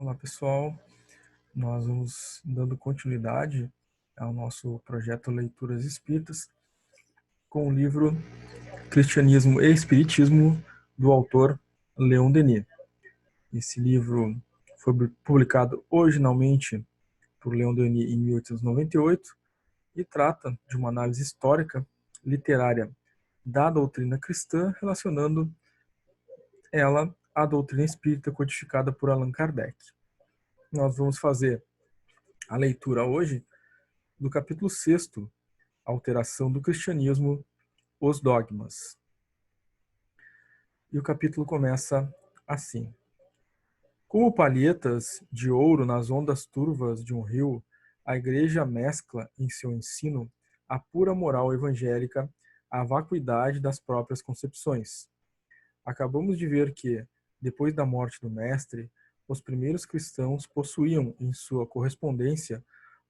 Olá pessoal, nós vamos dando continuidade ao nosso projeto Leituras Espíritas com o livro Cristianismo e Espiritismo do autor Leon Denis. Esse livro foi publicado originalmente por Leon Denis em 1898 e trata de uma análise histórica literária da doutrina cristã, relacionando ela à doutrina espírita codificada por Allan Kardec. Nós vamos fazer a leitura hoje do capítulo 6º, Alteração do Cristianismo, os Dogmas. E o capítulo começa assim. Como palhetas de ouro nas ondas turvas de um rio, a Igreja mescla em seu ensino a pura moral evangélica à vacuidade das próprias concepções. Acabamos de ver que, depois da morte do Mestre, os primeiros cristãos possuíam em sua correspondência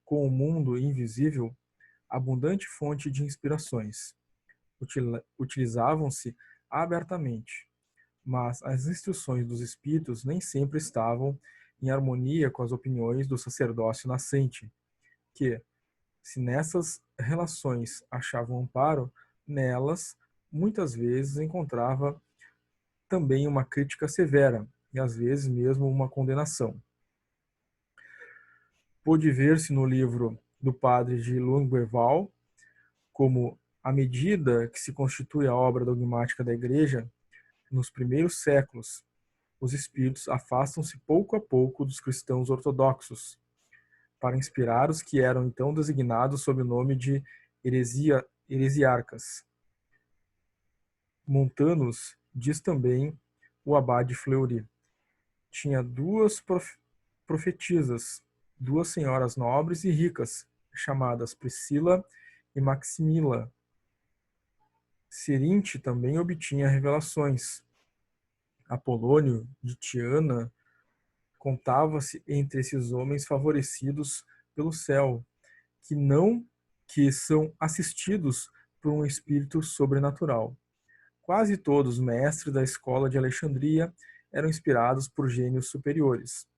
com o mundo invisível abundante fonte de inspirações. Utilizavam-se abertamente, mas as instruções dos espíritos nem sempre estavam em harmonia com as opiniões do sacerdócio nascente, que, se nessas relações achavam amparo, nelas muitas vezes encontrava também uma crítica severa e às vezes mesmo uma condenação. Pôde ver-se no livro do padre de Longueval como, à medida que se constitui a obra dogmática da Igreja, nos primeiros séculos, os espíritos afastam-se pouco a pouco dos cristãos ortodoxos, para inspirar os que eram então designados sob o nome de heresiarcas. Montanus diz também o abade Fleury. Tinha duas profetisas, duas senhoras nobres e ricas, chamadas Priscila e Maximila. Cirinte também obtinha revelações. Apolônio de Tiana contava-se entre esses homens favorecidos pelo céu, que são assistidos por um espírito sobrenatural. Quase todos os mestres da escola de Alexandria eram inspirados por gênios superiores.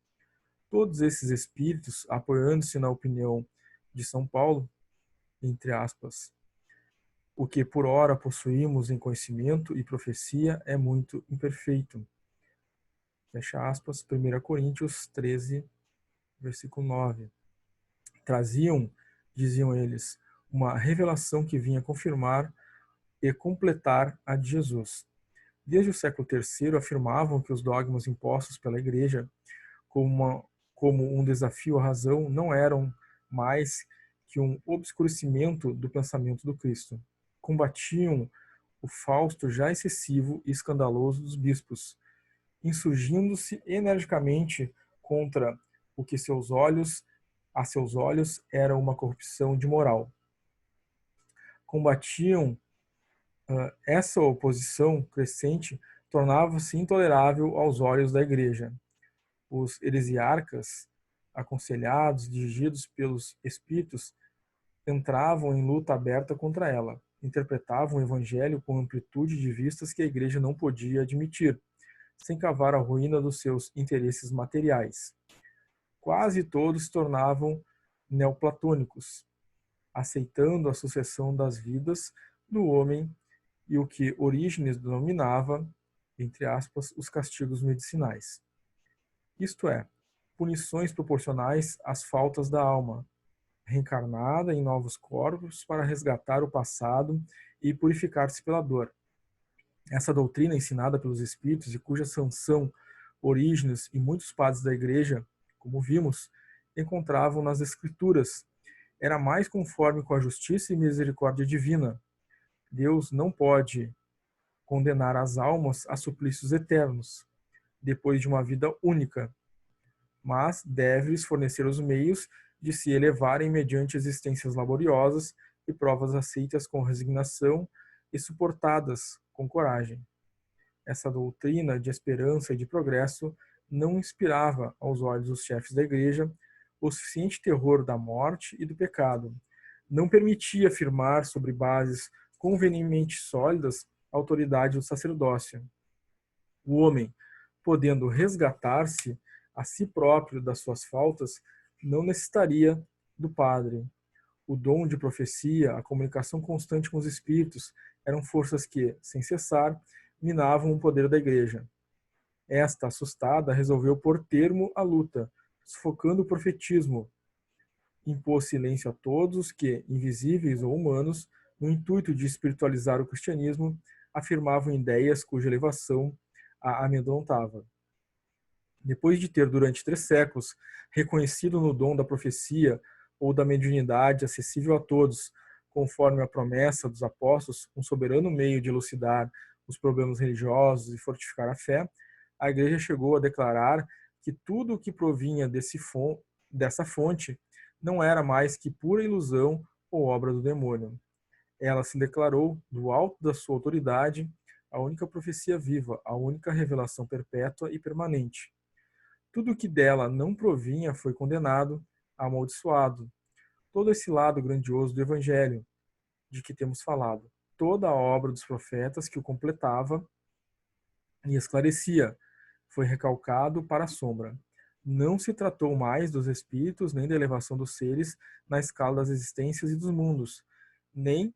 Todos esses espíritos, apoiando-se na opinião de São Paulo, entre aspas, o que por ora possuímos em conhecimento e profecia é muito imperfeito. Fecha aspas, 1 Coríntios 13, versículo 9. Traziam, diziam eles, uma revelação que vinha confirmar e completar a de Jesus. Desde o século III afirmavam que os dogmas impostos pela Igreja como um desafio à razão não eram mais que um obscurecimento do pensamento do Cristo. Combatiam o fausto já excessivo e escandaloso dos bispos, insurgindo-se energicamente contra o que a seus olhos era uma corrupção de moral. Combatiam essa oposição crescente, tornava-se intolerável aos olhos da Igreja. Os heresiarcas, aconselhados, dirigidos pelos espíritos, entravam em luta aberta contra ela. Interpretavam o Evangelho com amplitude de vistas que a Igreja não podia admitir, sem cavar a ruína dos seus interesses materiais. Quase todos se tornavam neoplatônicos, aceitando a sucessão das vidas do homem e o que Orígenes denominava, entre aspas, os castigos medicinais. Isto é, punições proporcionais às faltas da alma, reencarnada em novos corpos para resgatar o passado e purificar-se pela dor. Essa doutrina ensinada pelos espíritos e cuja sanção Orígenes e muitos padres da Igreja, como vimos, encontravam nas Escrituras, era mais conforme com a justiça e misericórdia divina. Deus não pode condenar as almas a suplícios eternos, depois de uma vida única, mas deve-lhes fornecer os meios de se elevarem mediante existências laboriosas e provas aceitas com resignação e suportadas com coragem. Essa doutrina de esperança e de progresso não inspirava aos olhos dos chefes da Igreja o suficiente terror da morte e do pecado. Não permitia afirmar sobre bases convenientemente sólidas a autoridade do sacerdócio. O homem, podendo resgatar-se a si próprio das suas faltas, não necessitaria do padre. O dom de profecia, a comunicação constante com os espíritos, eram forças que, sem cessar, minavam o poder da igreja. Esta, assustada, resolveu pôr termo à luta, sufocando o profetismo. Impôs silêncio a todos os que, invisíveis ou humanos, no intuito de espiritualizar o cristianismo, afirmavam ideias cuja elevação a amedrontava. Depois de ter, durante 3 séculos, reconhecido no dom da profecia ou da mediunidade acessível a todos, conforme a promessa dos apóstolos, um soberano meio de elucidar os problemas religiosos e fortificar a fé, a Igreja chegou a declarar que tudo o que provinha dessa fonte não era mais que pura ilusão ou obra do demônio. Ela se declarou, do alto da sua autoridade, a única profecia viva, a única revelação perpétua e permanente. Tudo o que dela não provinha foi condenado, amaldiçoado. Todo esse lado grandioso do Evangelho, de que temos falado, toda a obra dos profetas que o completava e esclarecia, foi recalcado para a sombra. Não se tratou mais dos espíritos, nem da elevação dos seres na escala das existências e dos mundos, nem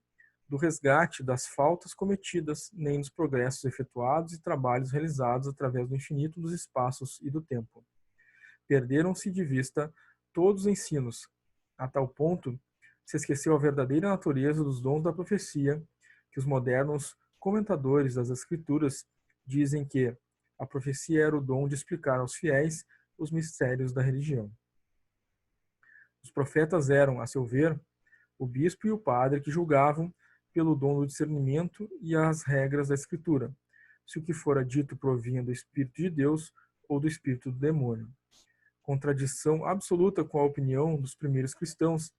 do resgate das faltas cometidas, nem dos progressos efetuados e trabalhos realizados através do infinito dos espaços e do tempo. Perderam-se de vista todos os ensinos, a tal ponto se esqueceu a verdadeira natureza dos dons da profecia, que os modernos comentadores das Escrituras dizem que a profecia era o dom de explicar aos fiéis os mistérios da religião. Os profetas eram, a seu ver, o bispo e o padre que julgavam pelo dom do discernimento e as regras da Escritura, se o que fora dito provinha do Espírito de Deus ou do Espírito do demônio. Contradição absoluta com a opinião dos primeiros cristãos,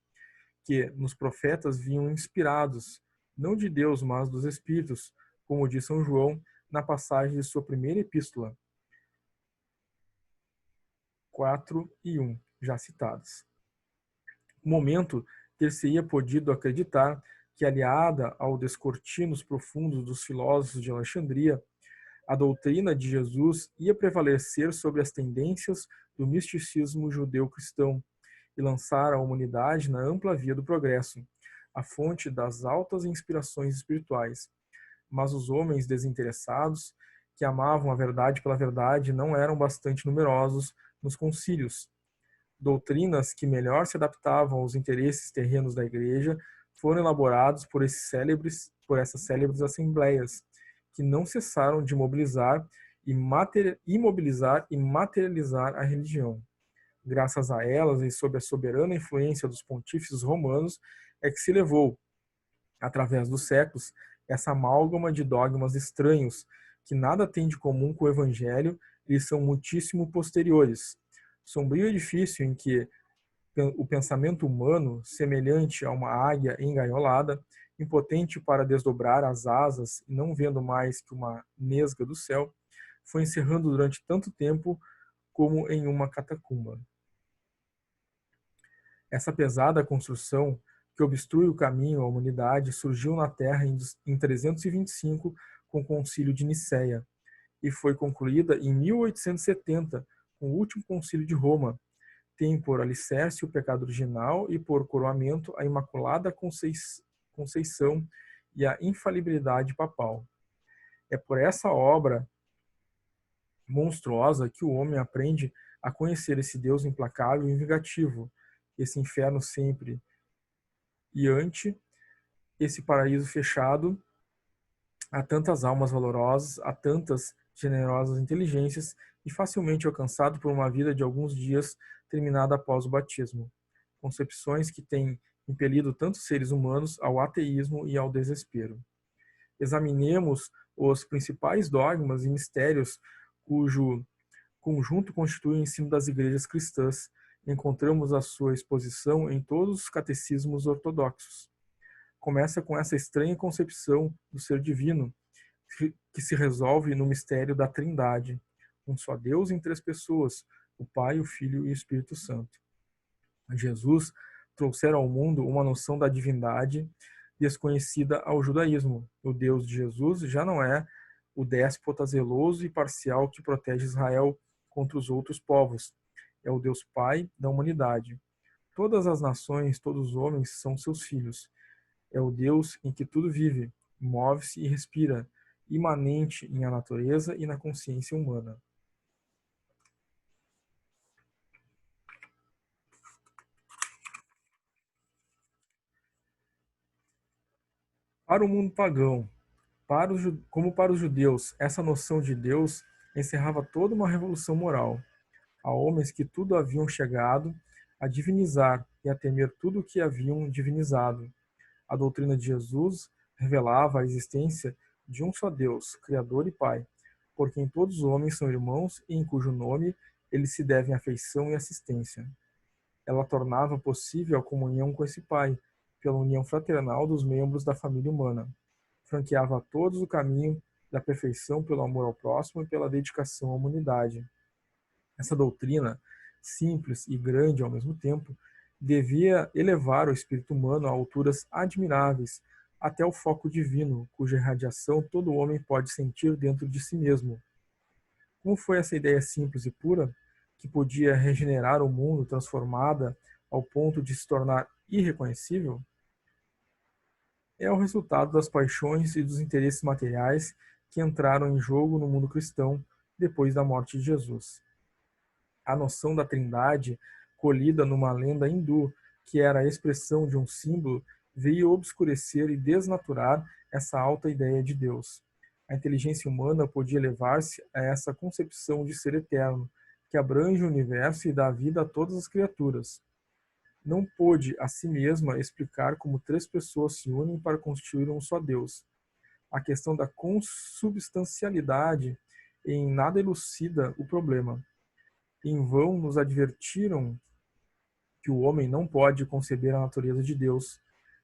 que nos profetas vinham inspirados, não de Deus, mas dos Espíritos, como diz São João na passagem de sua primeira epístola, 4 e 1, já citadas. O momento ter-se-ia podido acreditar que, aliada ao descortinos profundos dos filósofos de Alexandria, a doutrina de Jesus ia prevalecer sobre as tendências do misticismo judeu-cristão e lançar a humanidade na ampla via do progresso, a fonte das altas inspirações espirituais. Mas os homens desinteressados, que amavam a verdade pela verdade, não eram bastante numerosos nos concílios. Doutrinas que melhor se adaptavam aos interesses terrenos da Igreja foram elaborados por essas célebres assembleias, que não cessaram de imobilizar e materializar a religião. Graças a elas e sob a soberana influência dos pontífices romanos, é que se levou, através dos séculos, essa amálgama de dogmas estranhos, que nada têm de comum com o Evangelho e são muitíssimo posteriores. Sombrio edifício em que o pensamento humano, semelhante a uma águia engaiolada, impotente para desdobrar as asas e não vendo mais que uma nesga do céu, foi encerrando durante tanto tempo como em uma catacumba. Essa pesada construção que obstrui o caminho à humanidade surgiu na Terra em 325 com o Concílio de Nicéia e foi concluída em 1870 com o último Concílio de Roma. Tem por alicerce o pecado original e por coroamento a Imaculada Conceição e a infalibilidade papal. É por essa obra monstruosa que o homem aprende a conhecer esse Deus implacável e vingativo, esse inferno sempre e ante esse paraíso fechado a tantas almas valorosas, a tantas generosas inteligências e facilmente alcançado por uma vida de alguns dias terminada após o batismo. Concepções que têm impelido tantos seres humanos ao ateísmo e ao desespero. Examinemos os principais dogmas e mistérios cujo conjunto constitui o ensino das igrejas cristãs. Encontramos a sua exposição em todos os catecismos ortodoxos. Começa com essa estranha concepção do ser divino, que se resolve no mistério da Trindade, um só Deus em 3 pessoas, o Pai, o Filho e o Espírito Santo. Jesus trouxera ao mundo uma noção da divindade desconhecida ao judaísmo. O Deus de Jesus já não é o déspota zeloso e parcial que protege Israel contra os outros povos. É o Deus Pai da humanidade. Todas as nações, todos os homens são seus filhos. É o Deus em que tudo vive, move-se e respira, imanente em a natureza e na consciência humana. Para o mundo pagão, como para os judeus, essa noção de Deus encerrava toda uma revolução moral. Há homens que tudo haviam chegado a divinizar e a temer tudo o que haviam divinizado. A doutrina de Jesus revelava a existência de um só Deus, Criador e Pai, por quem todos os homens são irmãos e em cujo nome eles se devem afeição e assistência. Ela tornava possível a comunhão com esse Pai, pela união fraternal dos membros da família humana. Franqueava a todos o caminho da perfeição pelo amor ao próximo e pela dedicação à humanidade. Essa doutrina, simples e grande ao mesmo tempo, devia elevar o espírito humano a alturas admiráveis, até o foco divino, cuja irradiação todo homem pode sentir dentro de si mesmo. Como foi essa ideia simples e pura, que podia regenerar o mundo transformada ao ponto de se tornar irreconhecível? É o resultado das paixões e dos interesses materiais que entraram em jogo no mundo cristão depois da morte de Jesus. A noção da Trindade, colhida numa lenda hindu, que era a expressão de um símbolo, veio obscurecer e desnaturar essa alta ideia de Deus. A inteligência humana podia levar-se a essa concepção de ser eterno, que abrange o universo e dá vida a todas as criaturas. Não pôde, a si mesma, explicar como três pessoas se unem para constituir um só Deus. A questão da consubstancialidade em nada elucida o problema. Em vão nos advertiram que o homem não pode conceber a natureza de Deus.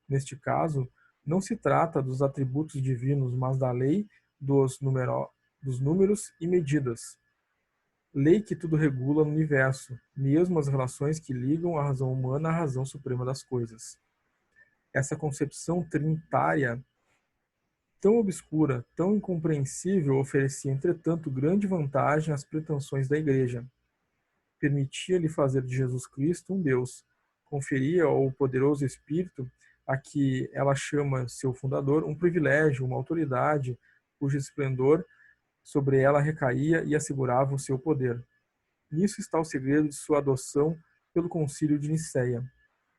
Neste caso, não se trata dos atributos divinos, mas da lei dos números e medidas. Lei que tudo regula no universo, mesmo as relações que ligam a razão humana à razão suprema das coisas. Essa concepção trinitária, tão obscura, tão incompreensível, oferecia, entretanto, grande vantagem às pretensões da Igreja. Permitia-lhe fazer de Jesus Cristo um Deus, conferia ao poderoso Espírito, a que ela chama seu fundador, um privilégio, uma autoridade, cujo esplendor sobre ela recaía e assegurava o seu poder. Nisso está o segredo de sua adoção pelo Concílio de Nicéia.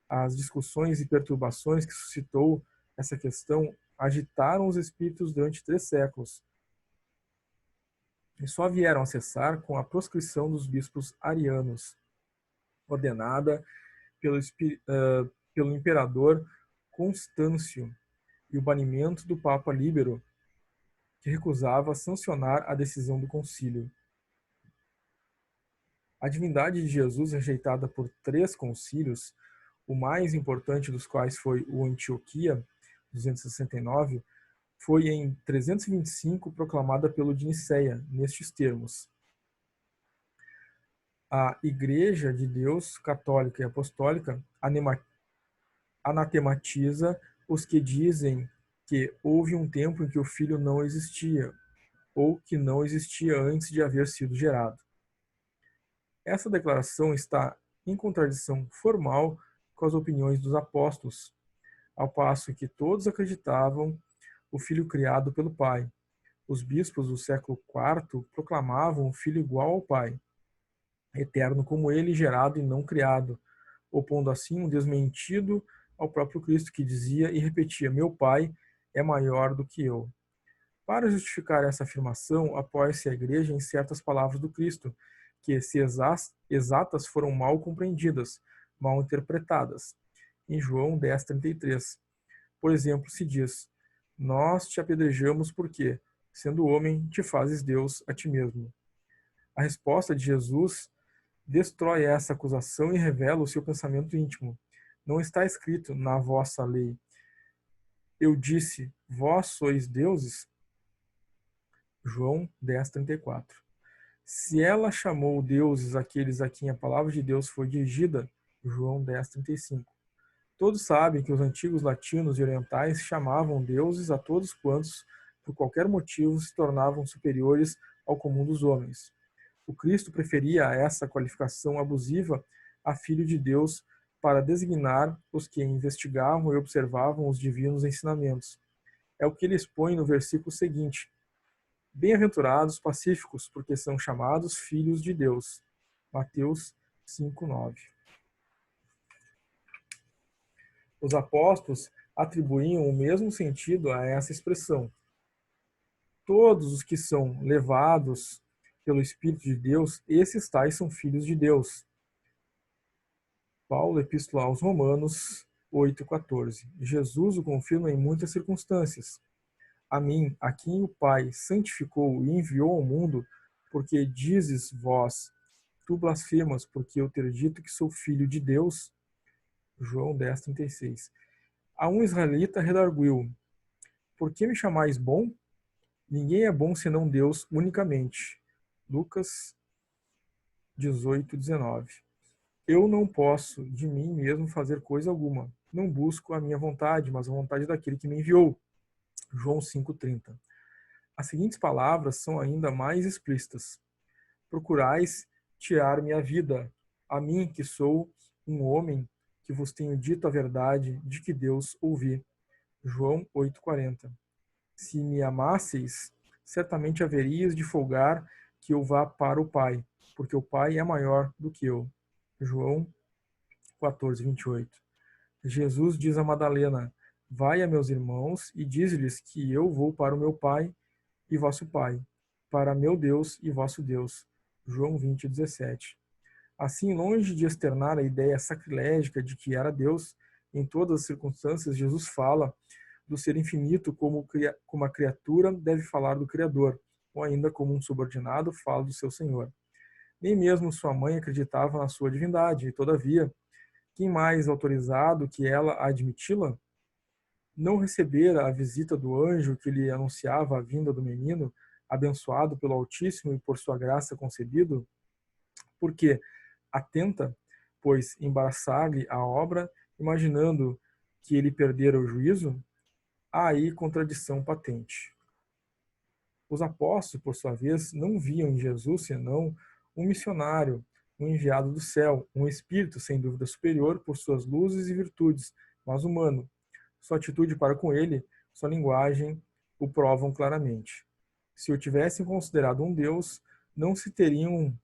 As discussões e perturbações que suscitou essa questão agitaram os espíritos durante 3 séculos, e só vieram a cessar com a proscrição dos bispos arianos, ordenada pelo imperador Constâncio, e o banimento do Papa Líbero, que recusava sancionar a decisão do concílio. A divindade de Jesus, rejeitada por 3 concílios, o mais importante dos quais foi o Antioquia, 269, foi em 325 proclamada pelo de Nicéia, nestes termos: a Igreja de Deus católica e apostólica anatematiza os que dizem que houve um tempo em que o Filho não existia, ou que não existia antes de haver sido gerado. Essa declaração está em contradição formal com as opiniões dos apóstolos, ao passo que todos acreditavam o Filho criado pelo Pai. Os bispos do século IV proclamavam o Filho igual ao Pai, eterno como ele, gerado e não criado, opondo assim um desmentido ao próprio Cristo, que dizia e repetia: meu Pai é maior do que eu. Para justificar essa afirmação, apoia-se a Igreja em certas palavras do Cristo, que, se exatas, foram mal compreendidas, mal interpretadas. Em João 10:33, por exemplo, se diz: nós te apedrejamos porque, sendo homem, te fazes Deus a ti mesmo. A resposta de Jesus destrói essa acusação e revela o seu pensamento íntimo. Não está escrito na vossa lei: eu disse, vós sois deuses? João 10:34. Se ela chamou deuses aqueles a quem a palavra de Deus foi dirigida, João 10:35. Todos sabem que os antigos latinos e orientais chamavam deuses a todos quantos, por qualquer motivo, se tornavam superiores ao comum dos homens. O Cristo preferia essa qualificação abusiva a Filho de Deus para designar os que investigavam e observavam os divinos ensinamentos. É o que ele expõe no versículo seguinte: Bem-aventurados pacíficos, porque são chamados filhos de Deus. Mateus 5:9. Os apóstolos atribuíam o mesmo sentido a essa expressão. Todos os que são levados pelo Espírito de Deus, esses tais são filhos de Deus. Paulo, Epístola aos Romanos 8:14. Jesus o confirma em muitas circunstâncias. A mim, a quem o Pai santificou e enviou ao mundo, porque dizes vós, tu blasfemas, porque eu ter dito que sou filho de Deus. João 10:36. A um israelita redarguiu: Por que me chamais bom? Ninguém é bom senão Deus unicamente. Lucas 18:19. Eu não posso de mim mesmo fazer coisa alguma. Não busco a minha vontade, mas a vontade daquele que me enviou. João 5:30. As seguintes palavras são ainda mais explícitas. Procurais tirar-me a vida, a mim que sou um homem que vos tenho dito a verdade de que Deus ouvi. João 8:40. Se me amasseis, certamente haveríeis de folgar que eu vá para o Pai, porque o Pai é maior do que eu. João 14:28. Jesus diz a Madalena: Vai a meus irmãos e diz-lhes que eu vou para o meu Pai e vosso Pai, para meu Deus e vosso Deus. João 20:17. Assim, longe de externar a ideia sacrilégica de que era Deus, em todas as circunstâncias, Jesus fala do ser infinito como a criatura deve falar do Criador, ou ainda como um subordinado fala do seu Senhor. Nem mesmo sua mãe acreditava na sua divindade, e todavia, quem mais autorizado que ela a admiti-la? Não recebera a visita do anjo que lhe anunciava a vinda do menino, abençoado pelo Altíssimo e por sua graça concebido? Porque, atenta, pois embaraçar-lhe a obra, imaginando que ele perdera o juízo, há aí contradição patente. Os apóstolos, por sua vez, não viam em Jesus senão um missionário, um enviado do céu, um espírito sem dúvida superior por suas luzes e virtudes, mas humano. Sua atitude para com ele, sua linguagem o provam claramente. Se o tivessem considerado um Deus, não se teriam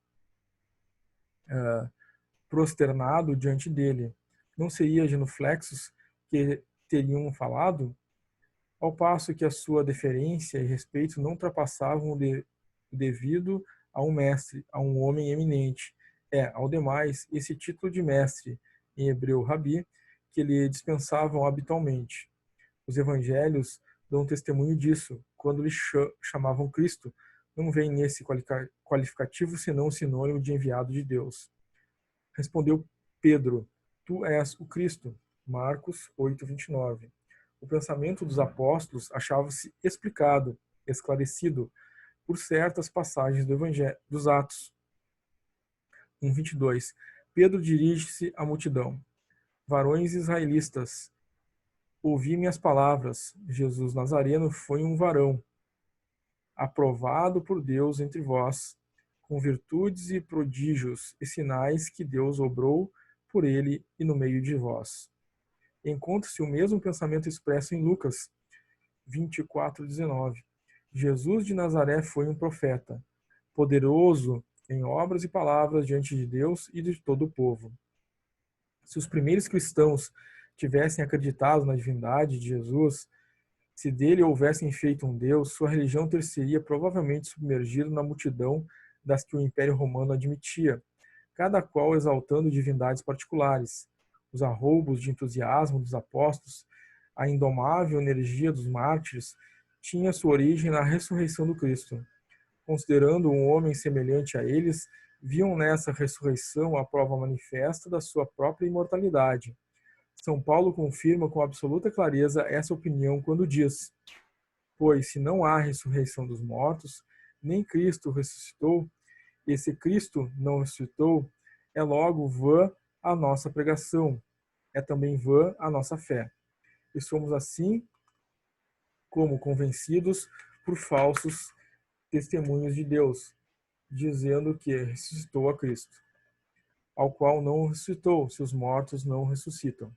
prosternado diante dele. Não seria genuflexos que teriam falado? Ao passo que a sua deferência e respeito não ultrapassavam o devido a um mestre, a um homem eminente. Ao demais, esse título de mestre, em hebreu rabi, que lhe dispensavam habitualmente. Os evangelhos dão testemunho disso. Quando lhe chamavam Cristo, não vem nesse qualificativo senão o sinônimo de enviado de Deus. Respondeu Pedro: Tu és o Cristo. Marcos 8:29. O pensamento dos apóstolos achava-se explicado, esclarecido, por certas passagens do Evangelho, dos Atos. 1:22. Pedro dirige-se à multidão. Varões israelitas, ouvi minhas palavras. Jesus Nazareno foi um varão, aprovado por Deus entre vós, com virtudes e prodígios e sinais que Deus obrou por ele e no meio de vós. Encontra-se o mesmo pensamento expresso em Lucas 24:19. Jesus de Nazaré foi um profeta, poderoso em obras e palavras diante de Deus e de todo o povo. Se os primeiros cristãos tivessem acreditado na divindade de Jesus, se dele houvessem feito um Deus, sua religião ter-se-ia provavelmente submergido na multidão das que o Império Romano admitia, cada qual exaltando divindades particulares. Os arroubos de entusiasmo dos apóstolos, a indomável energia dos mártires, tinha sua origem na ressurreição do Cristo. Considerando um homem semelhante a eles, viam nessa ressurreição a prova manifesta da sua própria imortalidade. São Paulo confirma com absoluta clareza essa opinião quando diz: Pois se não há ressurreição dos mortos, nem Cristo ressuscitou, e se Cristo não ressuscitou, é logo vã a nossa pregação, é também vã a nossa fé. E somos assim como convencidos por falsos testemunhos de Deus. dizendo que ressuscitou a Cristo, ao qual não ressuscitou, se os mortos não ressuscitam.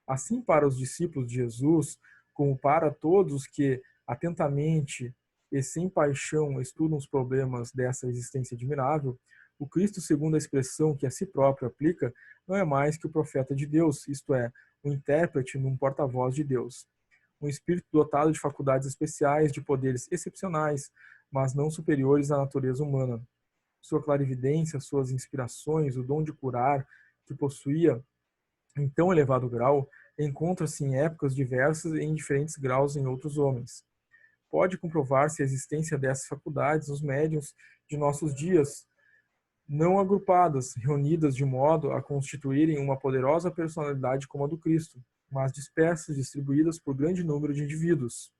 Assim, para os discípulos de Jesus, como para todos que atentamente e sem paixão estudam os problemas dessa existência admirável, o Cristo, segundo a expressão que a si próprio aplica, não é mais que o profeta de Deus, isto é, um intérprete num porta-voz de Deus. Um espírito dotado de faculdades especiais, de poderes excepcionais, mas não superiores à natureza humana. Sua clarividência, suas inspirações, o dom de curar que possuía em tão elevado grau, encontra-se em épocas diversas e em diferentes graus em outros homens. Pode comprovar-se a existência dessas faculdades nos médiuns de nossos dias, não agrupadas, reunidas de modo a constituírem uma poderosa personalidade como a do Cristo, mas dispersas, distribuídas por grande número de indivíduos.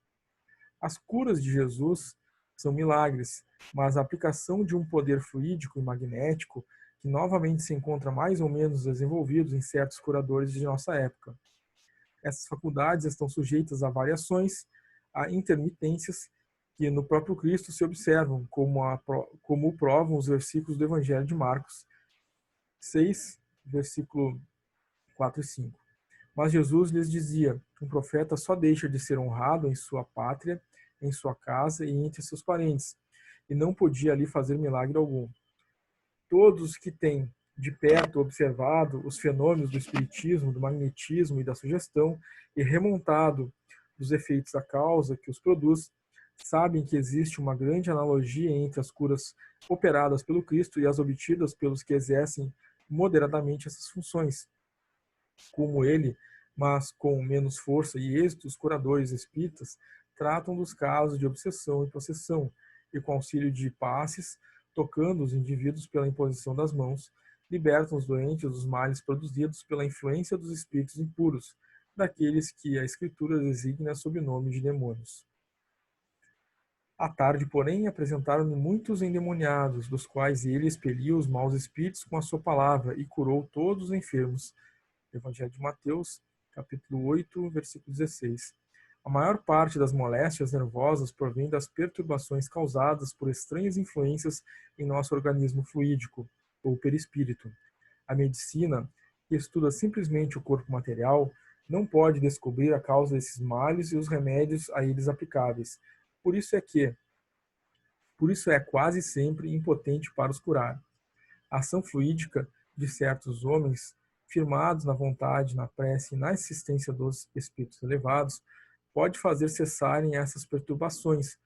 As curas de Jesus são milagres, mas a aplicação de um poder fluídico e magnético que novamente se encontra mais ou menos desenvolvido em certos curadores de nossa época. Essas faculdades estão sujeitas a variações, a intermitências que no próprio Cristo se observam, como provam os versículos do Evangelho de Marcos 6, versículo 4 e 5. Mas Jesus lhes dizia: um profeta só deixa de ser honrado em sua pátria, em sua casa e entre seus parentes, e não podia ali fazer milagre algum. Todos que têm de perto observado os fenômenos do espiritismo, do magnetismo e da sugestão e remontado dos efeitos da causa que os produz, sabem que existe uma grande analogia entre as curas operadas pelo Cristo e as obtidas pelos que exercem moderadamente essas funções. Como ele, mas com menos força e êxito, os curadores espíritas tratam dos casos de obsessão e possessão, e com auxílio de passes, tocando os indivíduos pela imposição das mãos, libertam os doentes dos males produzidos pela influência dos espíritos impuros, daqueles que a Escritura designa sob o nome de demônios. À tarde, porém, apresentaram-lhe muitos endemoniados, dos quais ele expelia os maus espíritos com a sua palavra e curou todos os enfermos. Evangelho de Mateus, capítulo 8, versículo 16. A maior parte das moléstias nervosas provém das perturbações causadas por estranhas influências em nosso organismo fluídico, ou perispírito. A medicina, que estuda simplesmente o corpo material, não pode descobrir a causa desses males e os remédios a eles aplicáveis. Por isso é quase sempre impotente para os curar. A ação fluídica de certos homens, firmados na vontade, na prece e na assistência dos espíritos elevados, pode fazer cessarem essas perturbações,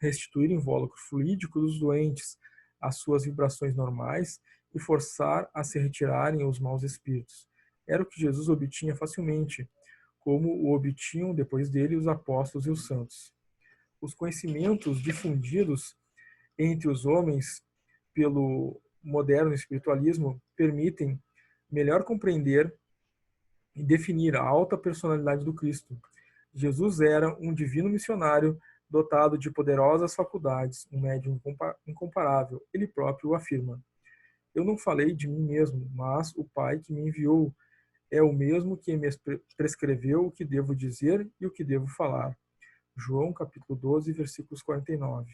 restituir o invólucro fluídico dos doentes às suas vibrações normais e forçar a se retirarem os maus espíritos. Era o que Jesus obtinha facilmente, como o obtinham depois dele os apóstolos e os santos. Os conhecimentos difundidos entre os homens pelo moderno espiritualismo permitem melhor compreender e definir a alta personalidade do Cristo. Jesus era um divino missionário dotado de poderosas faculdades, um médium incomparável. Ele próprio o afirma. Eu não falei de mim mesmo, mas o Pai que me enviou é o mesmo que me prescreveu o que devo dizer e o que devo falar. João capítulo 12, versículos 49.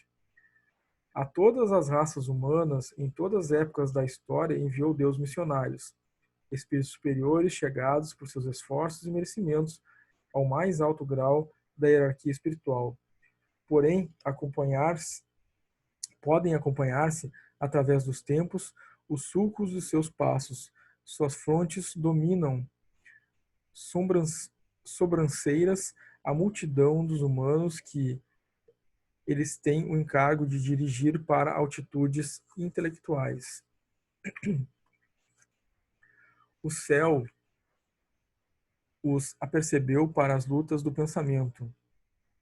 A todas as raças humanas, em todas as épocas da história, enviou Deus missionários, espíritos superiores chegados por seus esforços e merecimentos ao mais alto grau da hierarquia espiritual. Porém, podem acompanhar-se, através dos tempos, os sulcos de seus passos. Suas frontes dominam sobranceiras a multidão dos humanos que eles têm o encargo de dirigir para altitudes intelectuais. O céu os apercebeu para as lutas do pensamento.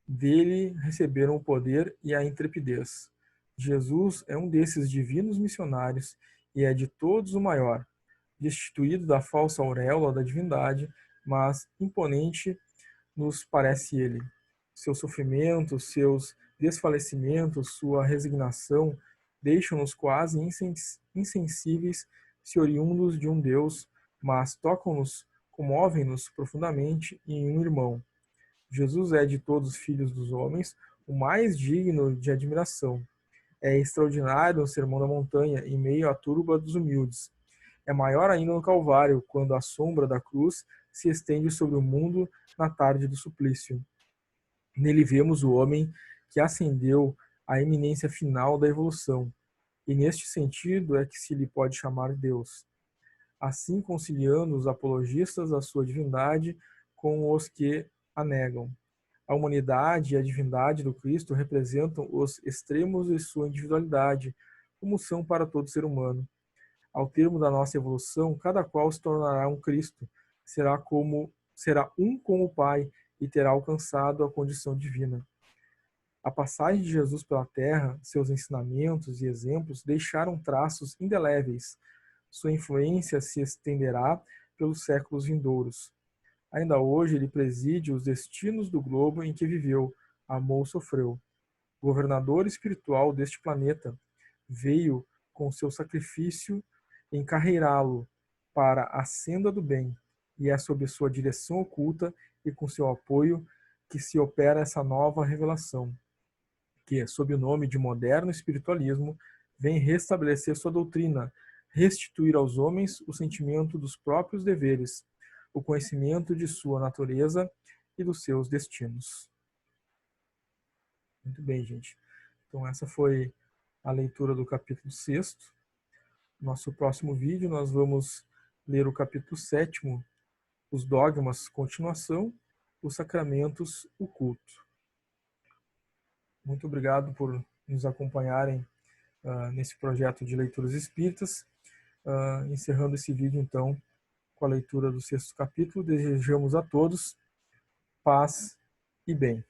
Dele receberam o poder e a intrepidez. Jesus é um desses divinos missionários e é de todos o maior, destituído da falsa auréola da divindade, mas imponente nos parece ele. Seu sofrimento, seus desfalecimentos, sua resignação deixam-nos quase insensíveis se oriundos de um Deus, mas tocam-nos, comovem-nos profundamente em um irmão. Jesus é de todos os filhos dos homens o mais digno de admiração. É extraordinário no Sermão da Montanha, em meio à turba dos humildes. É maior ainda no Calvário, quando a sombra da cruz se estende sobre o mundo na tarde do suplício. Nele vemos o homem que ascendeu à eminência final da evolução, e neste sentido é que se lhe pode chamar Deus, assim conciliando os apologistas da sua divindade com os que a negam. A humanidade e a divindade do Cristo representam os extremos de sua individualidade, como são para todo ser humano. Ao termo da nossa evolução, cada qual se tornará um Cristo, será um com o Pai e terá alcançado a condição divina. A passagem de Jesus pela terra, seus ensinamentos e exemplos deixaram traços indeléveis. Sua influência se estenderá pelos séculos vindouros. Ainda hoje ele preside os destinos do globo em que viveu, amou, sofreu. Governador espiritual deste planeta, veio com seu sacrifício encarreirá-lo para a senda do bem, e é sob sua direção oculta e com seu apoio que se opera essa nova revelação, que, sob o nome de moderno espiritualismo, vem restabelecer sua doutrina, restituir aos homens o sentimento dos próprios deveres, o conhecimento de sua natureza e dos seus destinos. Muito bem, gente. Então essa foi a leitura do capítulo 6º. Nosso próximo vídeo nós vamos ler o capítulo 7º, os dogmas, continuação, os sacramentos, o culto. Muito obrigado por nos acompanharem nesse projeto de leituras espíritas. Encerrando esse vídeo, então, com a leitura do 6º capítulo, desejamos a todos paz e bem.